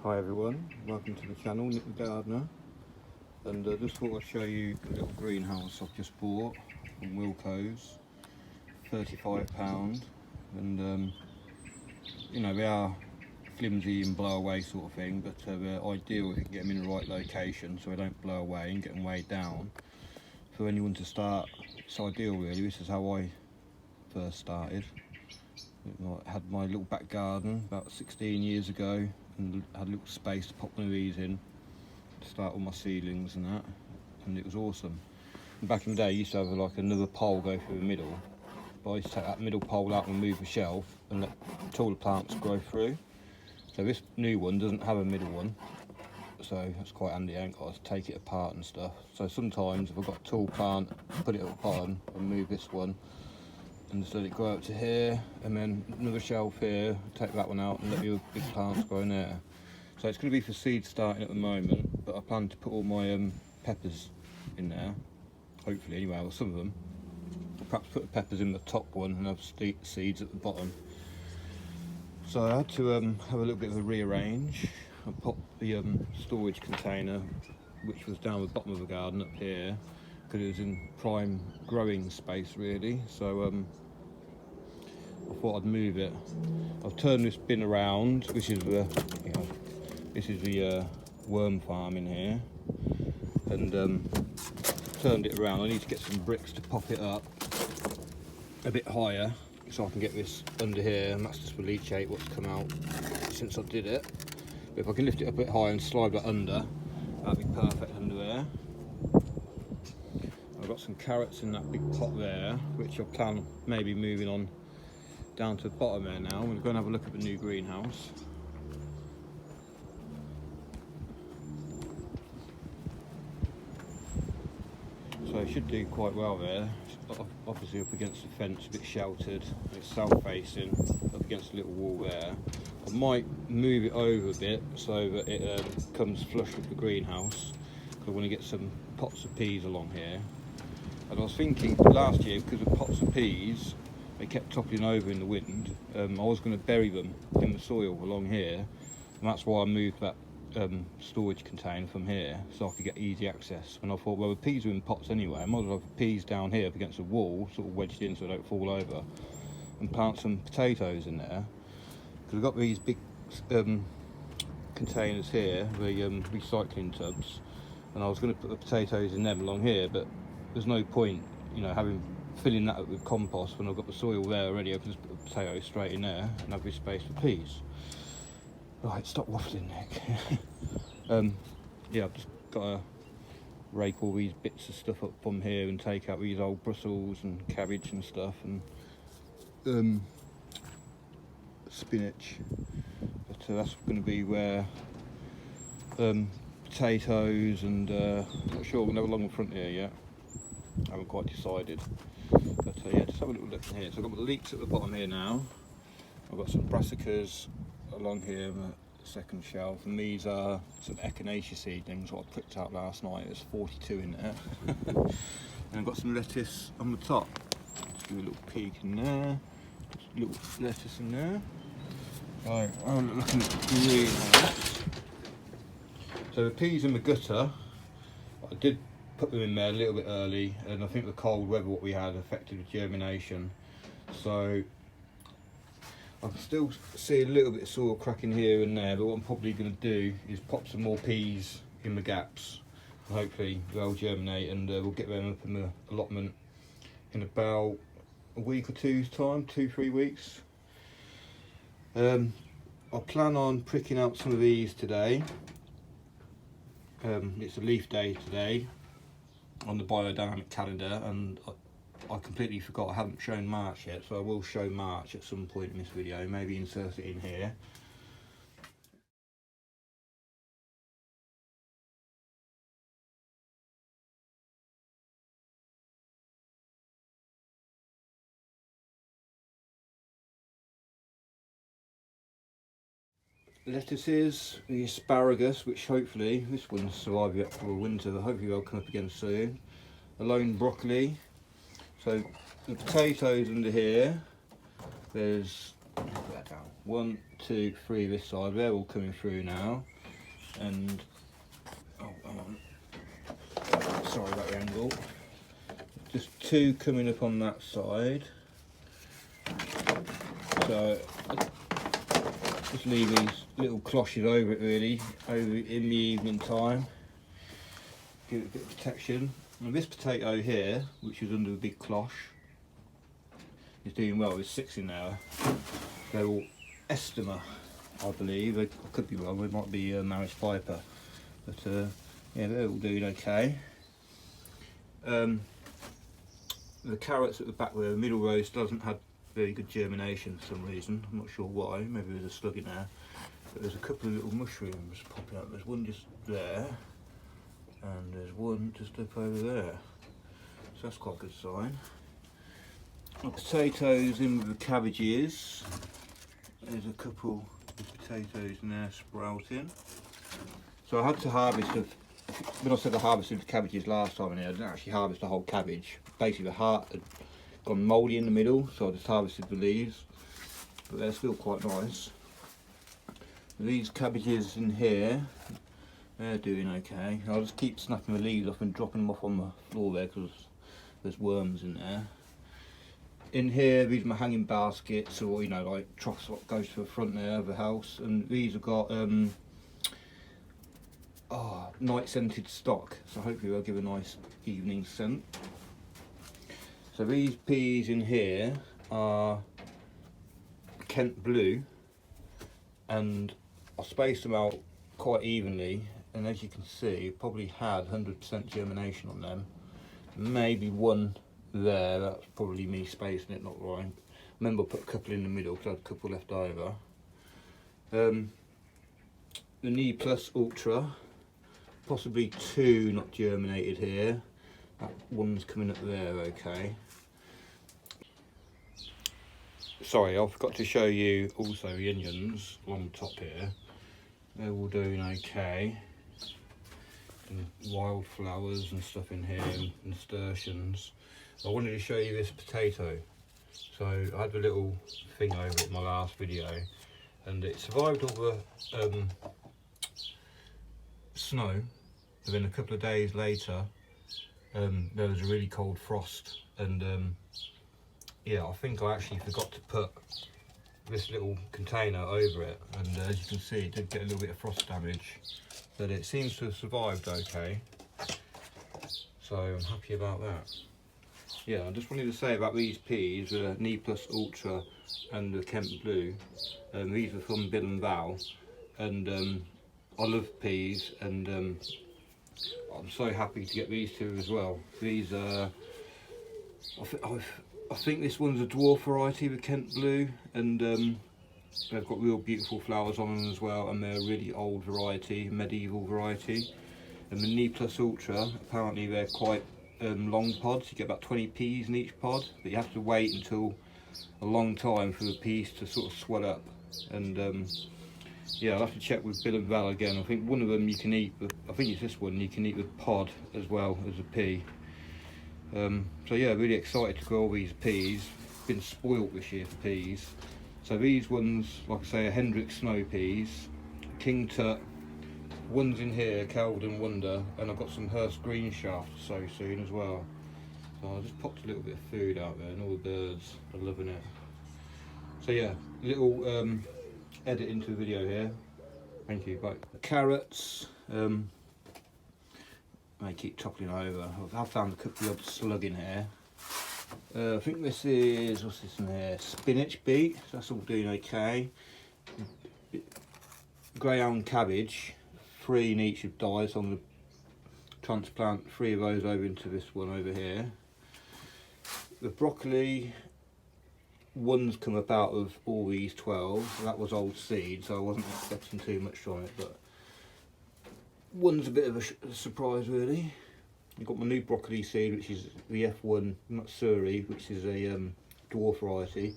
Hi everyone, welcome to the channel, Nick the Gardener, and just thought I'd show you the little greenhouse I've just bought from Wilko's, £35, and you know, they are flimsy and blow away sort of thing, but they're ideal if you can get them in the right location so they don't blow away and get them weighed down. For anyone to start, it's ideal really. This is how I first started. I had my little back garden about 16 years ago and had a little space to pop one of these in to start all my seedlings and that, and it was awesome. And back in the day I used to have like another pole go through the middle, but I used to take that middle pole out and move the shelf and let taller plants grow through. So this new one doesn't have a middle one, so that's quite handy. I ain't got to take it apart and stuff. So sometimes if I've got a tall plant, put it at the bottom and move this one and just let it grow up to here, and then another shelf here, take that one out and let your big plants grow in there. So it's going to be for seed starting at the moment, but I plan to put all my peppers in there, hopefully anyway, or some of them. I'll perhaps put the peppers in the top one and have seeds at the bottom. So I had to have a little bit of a rearrange. I popped the storage container, which was down the bottom of the garden up here, because it was in prime growing space really. So I thought I'd move it. I've turned this bin around, which is the this is the worm farm in here, and turned it around. I need to get some bricks to pop it up a bit higher so I can get this under here, and that's just the leachate what's come out since I did it. But if I can lift it up a bit higher and slide that under, that'd be perfect under there. I've got some carrots in that big pot there, which I plan maybe moving on down to the bottom there now. I'm going to go and have a look at the new greenhouse. So it should do quite well there. It's obviously up against the fence, a bit sheltered. It's south facing, up against a little wall there. I might move it over a bit so that it comes flush with the greenhouse, because I want to get some pots of peas along here. And I was thinking last year, because of pots of peas, they kept toppling over in the wind, I was going to bury them in the soil along here, and that's why I moved that storage container from here, so I could get easy access. And I thought, well, the peas are in pots anyway, I might as well have the peas down here up against the wall, sort of wedged in so they don't fall over, and plant some potatoes in there, because I've got these big containers here, the recycling tubs, and I was going to put the potatoes in them along here, but there's no point, you know, filling that up with compost when I've got the soil there already. I can just put the potatoes straight in there and have this space for peas. Right, stop waffling, Nick. Yeah, I've just got to rake all these bits of stuff up from here and take out these old Brussels and cabbage and stuff, and spinach. But that's going to be where potatoes and not sure, we're going to have a long front here yet. I haven't quite decided, but yeah, just have a little look in here. So I've got the leeks at the bottom here now. I've got some brassicas along here on the second shelf, and these are some echinacea seedlings what I pricked out last night. There's 42 in there. And I've got some lettuce on the top. Let's do a little peek in there. Just a little lettuce in there. Right, I'm looking at the greenhouse. So the peas in the gutter, I did put them in there a little bit early, and I think the cold weather what we had affected the germination. So I can still see a little bit of soil cracking here and there, but what I'm probably going to do is pop some more peas in the gaps. Hopefully they'll germinate, and we'll get them up in the allotment in about a week or two's time, 2-3 weeks. I plan on pricking out some of these today. It's a leaf day today on the biodynamic calendar, and I completely forgot I haven't shown March yet, so I will show March at some point in this video, maybe insert it in here. Lettuces, the asparagus, which hopefully, this one's survived yet for a winter, but hopefully they'll come up again soon. The lone broccoli. So the potatoes under here, there's 1, 2, 3 this side, they're all coming through now. and oh, hang on. Sorry about the angle. Just 2 coming up on that side. So just leave these little cloches over it really, in the evening time. Give it a bit of protection. And this potato here, which is under the big cloche, is doing well. There's 6 in there. They're all Estima, I believe. I could be wrong. It might be Maris Piper, but yeah, they're all doing okay. The carrots at the back there, the middle rows doesn't have very good germination for some reason. I'm not sure why. Maybe there's a slug in there. But there's a couple of little mushrooms popping up. There's one just there, and there's one just up over there. So that's quite a good sign. The potatoes in with the cabbages. There's a couple of potatoes in there sprouting. So I had to harvest when I said I harvested the cabbages last time in here, I didn't actually harvest the whole cabbage. Basically the heart had gone mouldy in the middle, so I just harvested the leaves, but they're still quite nice. These cabbages in here, they're doing okay. I'll just keep snapping the leaves off and dropping them off on the floor there because there's worms in there. In here, these are my hanging baskets, or you know, like troughs what goes to the front there of the house, and these have got night scented stock, so hopefully they'll give a nice evening scent. So these peas in here are Kent Blue, and I spaced them out quite evenly, and as you can see, probably had 100% germination on them. Maybe one there, that's probably me spacing it not right. Remember I put a couple in the middle because I had a couple left over. The Knee Plus Ultra, possibly 2 not germinated here. That one's coming up there okay. Sorry, I forgot to show you also the onions along the top here. They're all doing okay. And wildflowers and stuff in here, and nasturtiums. I wanted to show you this potato. So I had a little thing over it in my last video, and it survived all the snow, but then a couple of days later there was a really cold frost, and yeah, I think I actually forgot to put this little container over it, and as you can see it did get a little bit of frost damage, but it seems to have survived okay, so I'm happy about that. Yeah, I just wanted to say about these peas, Knee Plus Ultra and the Kent Blue. These are from Bill and Val, and I love peas, and I'm so happy to get these 2 as well. These are, I think this one's a dwarf variety, the Kent Blue, and they've got real beautiful flowers on them as well, and they're a really old variety, medieval variety. And the Knee Plus Ultra, apparently they're quite long pods. You get about 20 peas in each pod, but you have to wait until a long time for the peas to sort of swell up. And yeah, I'll have to check with Bill and Val again. I think one of them you can eat, I think it's this one, you can eat with pod as well as a pea. So yeah, really excited to grow all these peas. Been spoilt this year for peas. So these ones, like I say, are Hendrix Snow Peas, King Tut, one's in here, Kelvedon Wonder, and I've got some Hurst Green Shaft to sow soon as well. So I just popped a little bit of food out there, and all the birds are loving it. So yeah, little edit into the video here. Thank you, bye. Carrots, I keep toppling over. I've found a couple of slug in here. I think this is, what's this in here? Spinach beet, so that's all doing okay. Greyhound cabbage, 3 in each have died, so I'm going to transplant 3 of those over into this one over here. The broccoli, one's come up out of all these 12, that was old seed, so I wasn't expecting too much from it, but one's a bit of a surprise really. I've got my new broccoli seed, which is the F1 Matsuri, which is a dwarf variety.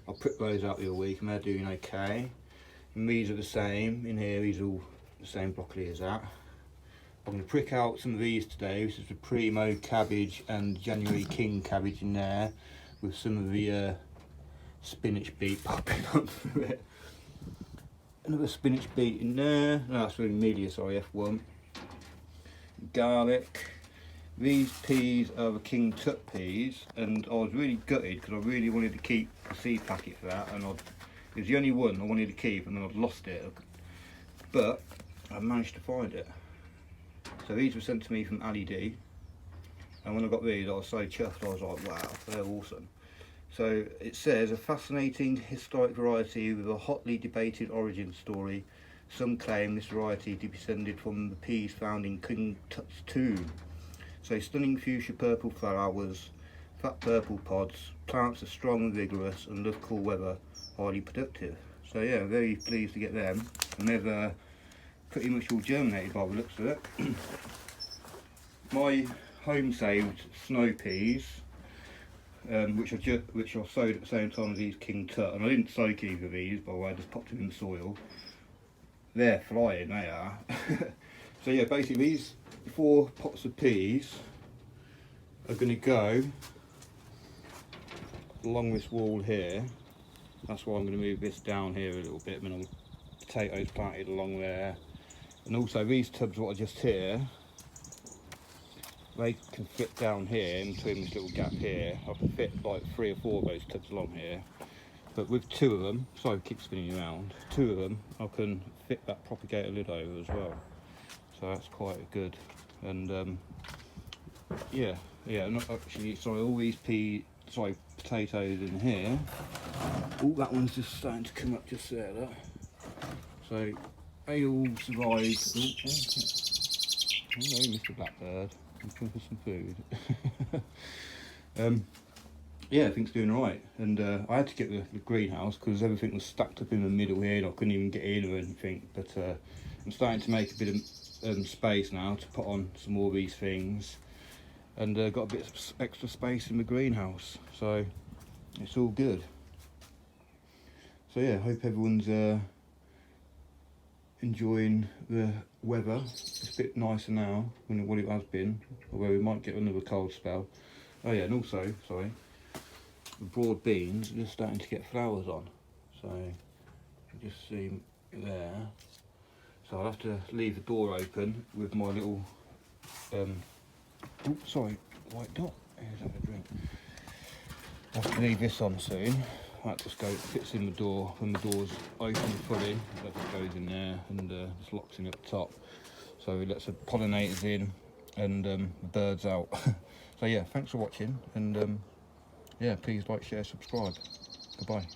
I'll prick those out the other week and they're doing okay. And these are the same in here, these are all the same broccoli as that. I'm going to prick out some of these today. This is the Primo cabbage and January King cabbage in there, with some of the spinach beet popping up through it. Another spinach beet in there. No, that's really media, sorry, F1. Garlic. These peas are the King Tut peas, and I was really gutted because I really wanted to keep the seed packet for that, and it was the only one I wanted to keep, and then I'd lost it. But I managed to find it. So these were sent to me from Ali D, and when I got these I was so chuffed. I was like, wow, they're awesome. So it says, a fascinating historic variety with a hotly debated origin story. Some claim this variety to be descended from the peas found in King Tut's tomb. So stunning fuchsia purple flowers, fat purple pods, plants are strong and vigorous and love cool weather, highly productive. So yeah, very pleased to get them, and they've pretty much all germinated by the looks of it. My home saved snow peas, which I sowed at the same time as these King Tut, and I didn't soak either of these, by the way, I just popped them in the soil. They're flying, they are. So yeah, basically these 4 pots of peas are going to go along this wall here. That's why I'm going to move this down here a little bit, and then potatoes planted along there. And also these tubs what are just here, they can fit down here in between this little gap here. I can fit like 3 or 4 of those tubs along here, but with 2 of them, sorry, keep spinning around, 2 of them I can fit that propagator lid over as well, so that's quite good. And yeah, not actually, sorry, all these potatoes in here. Oh, that one's just starting to come up just there, look. So they all survived. Hello, Mr. Blackbird. I'm looking for some food. Yeah, everything's doing alright. And I had to get the greenhouse because everything was stacked up in the middle here and I couldn't even get in or anything. But I'm starting to make a bit of space now to put on some more of these things. And got a bit of extra space in the greenhouse. So it's all good. So yeah, hope everyone's enjoying the weather. It's a bit nicer now than what it has been, although we might get another cold spell. Oh yeah, and also, sorry, the broad beans are just starting to get flowers on. So you just see there. So I'll have to leave the door open with my little oh, sorry, white dot. Here's have a drink. I'll have to leave this on soon. That just fits in the door. When the door's open fully, that just goes in there and just locks in at the top. So it lets the pollinators in and the birds out. So yeah, thanks for watching, and yeah, please like, share, subscribe. Goodbye.